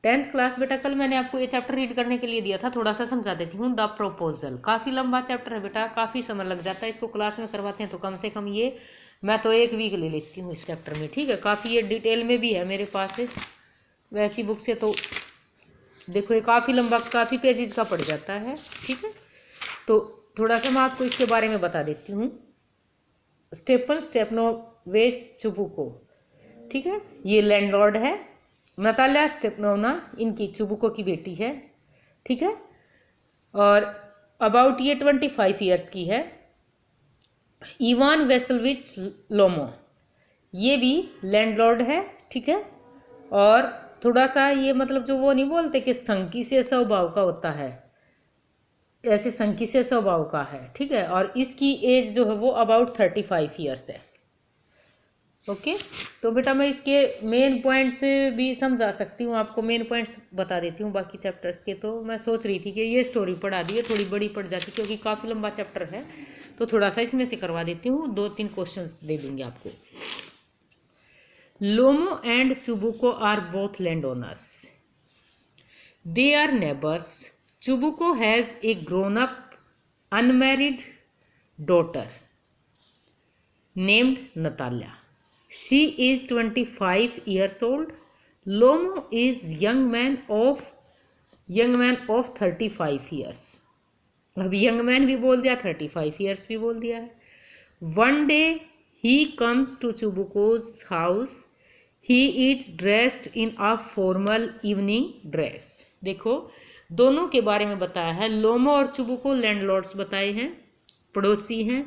10th class बेटा, कल मैंने आपको ये चैप्टर रीड करने के लिए दिया था, थोड़ा सा समझा देती हूँ। द प्रोपोजल काफ़ी लंबा चैप्टर है बेटा, काफ़ी समय लग जाता है इसको क्लास में करवाते हैं, तो कम से कम ये मैं तो 1 वीक ले लेती हूँ इस चैप्टर में, ठीक है। काफ़ी ये डिटेल में भी है मेरे पास है वैसी बुक से, तो देखो ये काफ़ी लंबा, काफ़ी पेजेस का पड़ जाता है, ठीक है। तो थोड़ा सा मैं आपको इसके बारे में बता देती हूँ। स्टेपन स्टेपनोविच चुबुको, ठीक है, ये लैंडलॉर्ड है। नताल्या स्टेपनोवना इनकी चुबुको की बेटी है, ठीक है। और अबाउट ये 25 ईयर्स की है। इवान वेसलविच लोमो, ये भी लैंडलॉर्ड है, ठीक है। और थोड़ा सा ये मतलब जो वो नहीं बोलते कि संकी से स्वभाव का होता है, ऐसे संकी से स्वभाव का है, ठीक है। और इसकी एज जो है वो अबाउट 35 ईयर्स है, ओके। तो बेटा मैं इसके मेन पॉइंट्स भी समझा सकती हूँ आपको, मेन पॉइंट्स बता देती हूँ बाकी चैप्टर्स के। तो मैं सोच रही थी कि ये स्टोरी पढ़ा दी है, थोड़ी बड़ी पड़ जाती क्योंकि काफ़ी लंबा चैप्टर है, तो थोड़ा सा इसमें से करवा देती हूँ, 2-3 क्वेश्चंस दे दूंगी आपको। Lomov and Chubukov are both land owners, they are neighbours. Chubukov has a grown up unmarried daughter named Natalia. She is 25 years old. Lomo is young man of 35 years. अब young man भी बोल दिया, 35 years भी बोल दिया है। One day he comes to Chubuko's house. He is dressed in a formal evening dress. देखो दोनों के बारे में बताया है। लोमो और चुबुको लैंडलॉर्ड्स बताए हैं, पड़ोसी हैं।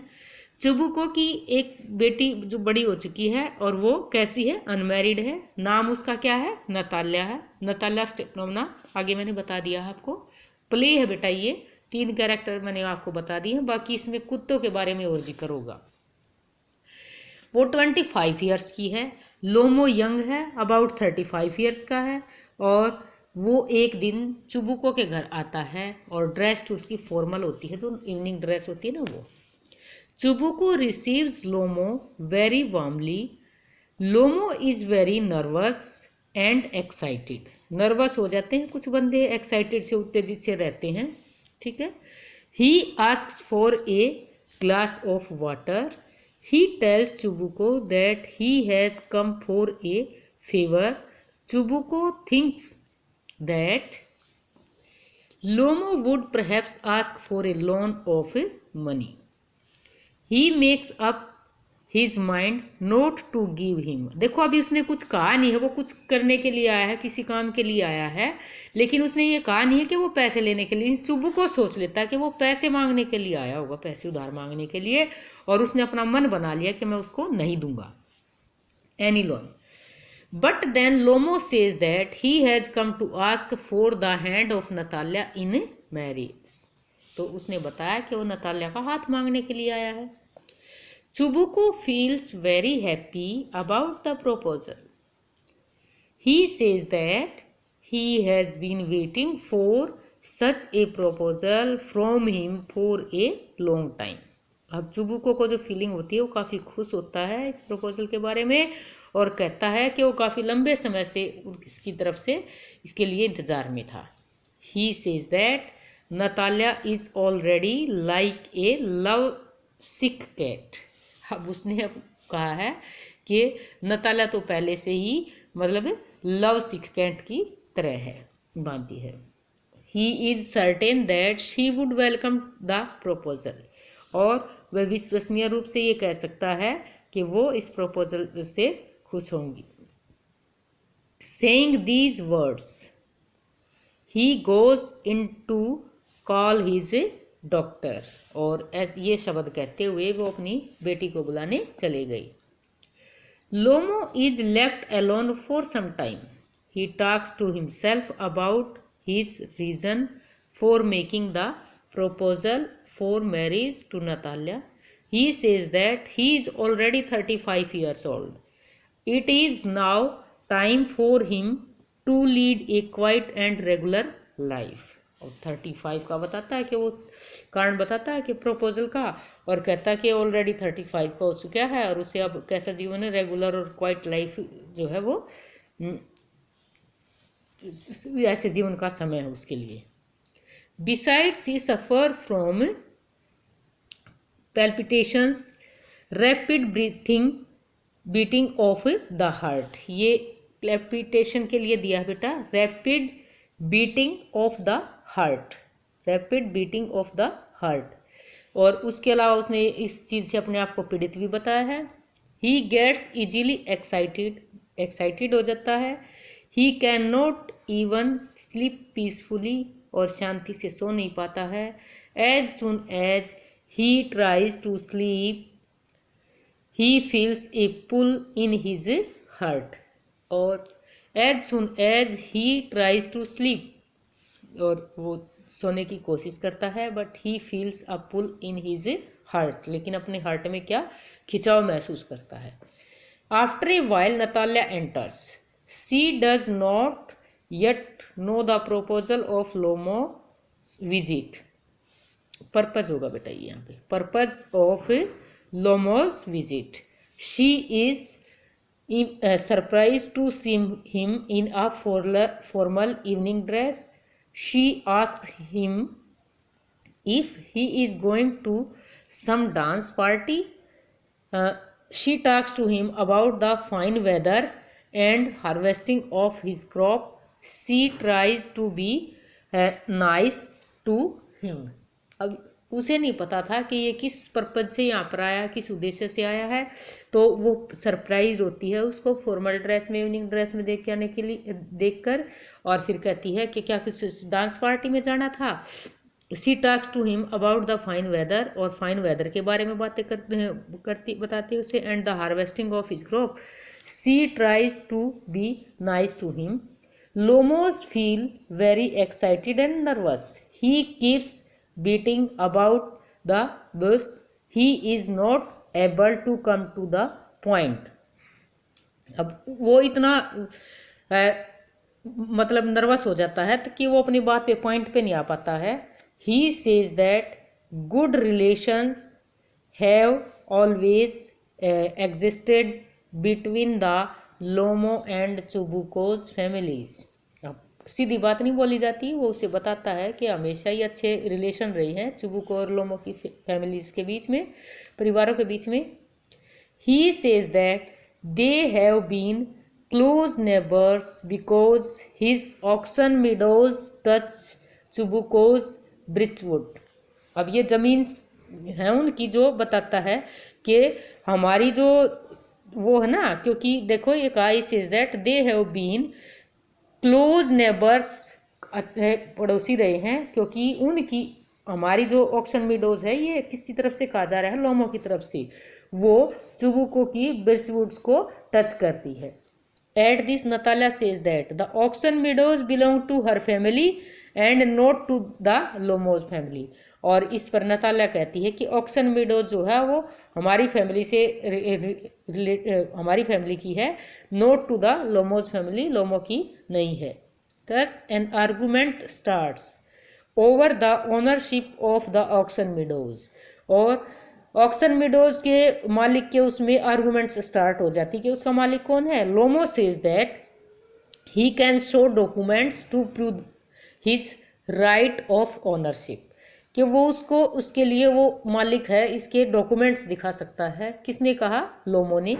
चुबुको की एक बेटी जो बड़ी हो चुकी है और वो कैसी है, अनमैरिड है। नाम उसका क्या है, नताल्या है, नताल्या स्टेपनोवना। आगे मैंने बता दिया है आपको। प्ले है बेटा, ये 3 कैरेक्टर मैंने आपको बता दिए हैं, बाकी इसमें कुत्तों के बारे में और जिक्र होगा। वो 25 ईयर्स की है। लोमो यंग है, अबाउट 35 ईयर्स का है। और वो एक दिन चुबुको के घर आता है और ड्रेस्ड उसकी फॉर्मल होती है, जो इवनिंग ड्रेस होती है ना वो। Chubuko receives Lomo very warmly. Lomo is very nervous and excited. Nervous हो जाते हैं कुछ बंदे, एक्साइटेड से, उत्तेजित से रहते हैं, ठीक है। He asks for a glass of water. He tells Chubuko that he has come for a favor. Chubuko thinks that Lomo would perhaps ask for a loan of money. He makes up his mind not to give him. देखो अभी उसने कुछ कहा नहीं है, वो कुछ करने के लिए आया है, किसी काम के लिए आया है, लेकिन उसने ये कहा नहीं है कि वो पैसे लेने के लिए। चुबुको सोच लेता है कि वो पैसे मांगने के लिए आया होगा, पैसे उधार मांगने के लिए, और उसने अपना मन बना लिया कि मैं उसको नहीं दूंगा any loan. But then Lomov says that he has come to ask for the hand of Natalia in marriage. तो उसने बताया कि वो नताल्या का हाथ मांगने के लिए आया है। Chubukov feels very happy about the proposal. He says that he has been waiting for such a proposal from him for a long time. अब चुबुको को जो फीलिंग होती है वो काफ़ी खुश होता है इस प्रपोजल के बारे में, और कहता है कि वो काफ़ी लंबे समय से इसकी तरफ से इसके लिए इंतज़ार में था। ही says that Natalia is already like a love sick cat. अब उसने अब कहा है कि नताल्या तो पहले से ही मतलब लव सिक कैट की तरह है, बांधी है। He is certain that she would welcome the proposal. और वह विश्वसनीय रूप से ये कह सकता है कि वो इस प्रपोजल से खुश होंगी। Saying these words, he goes into call his doctor. और ये शब्द कहते हुए वो अपनी बेटी को बुलाने चले गई। Lomov is left alone for some time. He talks to himself about his reason for making the proposal for marriage to Natalia. He says that he is already 35 years old. It is now time for him to lead a quiet and regular life. और 35 का बताता है कि वो कारण बताता है कि प्रपोजल का, और कहता है कि ऑलरेडी 35 का हो चुका है और उसे अब कैसा जीवन है, रेगुलर और क्वाइट लाइफ जो है वो ऐसे जीवन का समय है उसके लिए। Besides he suffer from palpitations, rapid beating of the heart. ये पैल्पिटेशन के लिए दिया है बेटा, rapid beating of the heart, rapid beating of the heart. और उसके अलावा उसने इस चीज़ से अपने आप को पीड़ित भी बताया है। ही गेट्स इजीली एक्साइटेड हो जाता है। He can not even sleep peacefully, और शांति से सो नहीं पाता है। As soon as he tries to sleep he feels a pull in his heart. और as soon as he tries to sleep, और वो सोने की कोशिश करता है, but he feels a pull in his heart, लेकिन अपने हार्ट में क्या खिंचाव महसूस करता है। After a while Natalia enters, she does not yet know the proposal of Lomov visit. Purpose होगा बेटा ये यहाँ पे, purpose of Lomov's visit. She is surprise to see him in a formal evening dress. She asked him if he is going to some dance party. She talks to him about the fine weather and harvesting of his crop. She tries to be nice to him. अब उसे नहीं पता था कि ये किस purpose से यहाँ पर आया, किस उद्देश्य से आया है, तो वो सरप्राइज होती है उसको फॉर्मल ड्रेस में, इवनिंग ड्रेस में देख के आने के लिए देखकर, और फिर कहती है कि क्या किस डांस पार्टी में जाना था। She talks to him about the fine weather, और फाइन वेदर के बारे में बातें बताते हैं उसे, and the harvesting of his crop. She tries to be nice to him. Lomov feels very excited and nervous. He keeps beating about the bush. He is not able to come to the point. अब वो इतना मतलब nervous हो जाता है तो कि वो अपनी बात पे पॉइंट पे नहीं आ पाता है। He says that good relations have always existed between the Lomo and Chubuco's families. सीधी बात नहीं बोली जाती, वो उसे बताता है कि हमेशा ही अच्छे रिलेशन रहे हैं चुबुको और लोमो की फैमिलीज के बीच में, परिवारों के बीच में। He says that they have been close neighbours because his oxen meadows touch Chubukov's birchwood. अब ये ज़मीन है उनकी जो बताता है कि हमारी जो वो है ना, क्योंकि देखो ये कहा, he says that they have been close neighbours, अच्छे पड़ोसी रहे हैं, क्योंकि उनकी हमारी जो ऑक्सन मीडोज है ये किसकी तरफ से कहा जा रहा है, लोमो की तरफ से, वो चुबुको की बिर्चवुड्स को टच करती है। At this Natalya says that the oxen Meadows belong to her family and not to the लोमोज family. और इस पर नताल्या कहती है कि ऑक्सन मीडोज जो है वो हमारी फैमिली से हमारी फैमिली की है, not to the लोमोज family, Lomov की नहीं है। Thus an argument starts over the ownership of the oxen meadows. और ऑक्सन मीडोज के मालिक के उसमें आर्गूमेंट्स स्टार्ट हो जाती कि उसका मालिक कौन है। Lomov says that he can show documents to prove his right of ownership, कि वो उसको उसके लिए वो मालिक है, इसके डॉक्यूमेंट्स दिखा सकता है। किसने कहा? लोमो ने।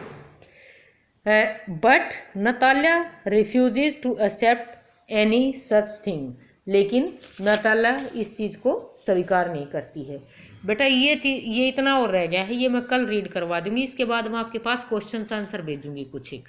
But Natalya refuses to accept any such thing, लेकिन नताल्या इस चीज़ को स्वीकार नहीं करती है। बेटा ये इतना और रह गया है, ये मैं कल रीड करवा दूंगी, इसके बाद मैं आपके पास क्वेश्चन आंसर भेजूंगी कुछ एक।